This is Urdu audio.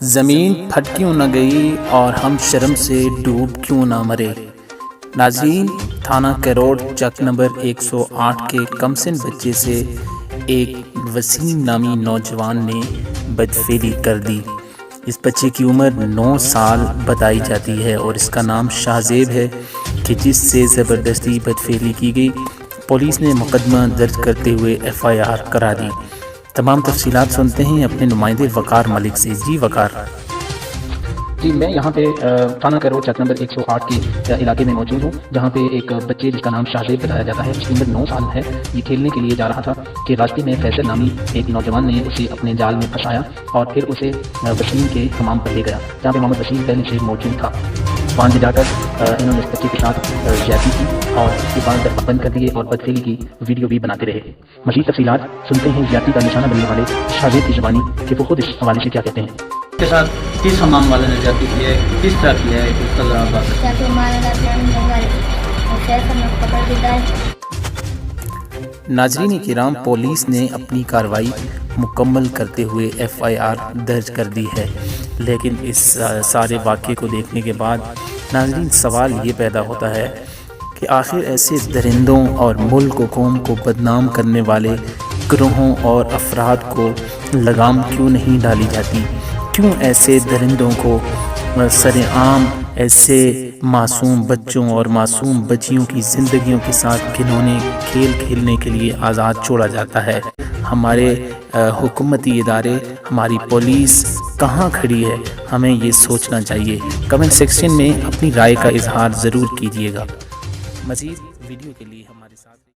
زمین پھٹ کیوں نہ گئی اور ہم شرم سے ڈوب کیوں نہ مرے۔ ناظرین، تھانہ کیروڑ چک نمبر 108 کے کمسن بچے سے ایک وسیم نامی نوجوان نے بدفعلی کر دی۔ اس بچے کی عمر 9 سال بتائی جاتی ہے اور اس کا نام شاہزیب ہے کہ جس سے زبردستی بدفعلی کی گئی۔ پولیس نے مقدمہ درج کرتے ہوئے FIR کرا دی۔ تمام تفصیلات سنتے ہیں اپنے نمائندے وقار ملک سے۔ جی وقار۔ جی، میں یہاں پہ تھانہ کیروڑ چک نمبر 108 کے علاقے میں موجود ہوں، جہاں پہ ایک بچے جس کا نام شاہزیب بتایا جاتا ہے، اس کی عمر 9 سال ہے۔ یہ کھیلنے کے لیے جا رہا تھا کہ راستے میں فیصل نامی ایک نوجوان نے اسے اپنے جال میں پھنسایا اور پھر اسے وسیم کے حمام پر لے گیا، جہاں پہ محمد وسیم پہلے سے موجود تھا۔ وہاں سے جا کر انہوں نے اس بچے کے ساتھ زیادتی کی اور اس کے بعد درخت بند کر دیے اور بدفعلی کی ویڈیو بھی بناتے رہے۔ مزید تفصیلات سنتے ہیں زیادتی کا نشانہ بننے والے شاہزیب کی زبانی کہ وہ خود اس حوالے سے کیا کہتے ہیں۔ کے ساتھ کس حمام والے نے زیادتی کی ہے، کس طرح کیا ہے، کس طرح ناظرین کرام، پولیس نے اپنی کارروائی مکمل کرتے ہوئے FIR درج کر دی ہے، لیکن اس سارے واقعے کو دیکھنے کے بعد ناظرین سوال یہ پیدا ہوتا ہے کہ آخر ایسے درندوں اور ملک و قوم کو بدنام کرنے والے گروہوں اور افراد کو لگام کیوں نہیں ڈالی جاتی؟ کیوں ایسے درندوں کو سر عام ایسے معصوم بچوں اور معصوم بچیوں کی زندگیوں کے ساتھ گھنونے کھیل کھیلنے کے لیے آزاد چھوڑا جاتا ہے؟ ہمارے حکومتی ادارے، ہماری پولیس کہاں کھڑی ہے؟ ہمیں یہ سوچنا چاہیے۔ کمنٹ سیکشن میں اپنی رائے کا اظہار ضرور کیجیے گا۔ مزید ویڈیو کے لیے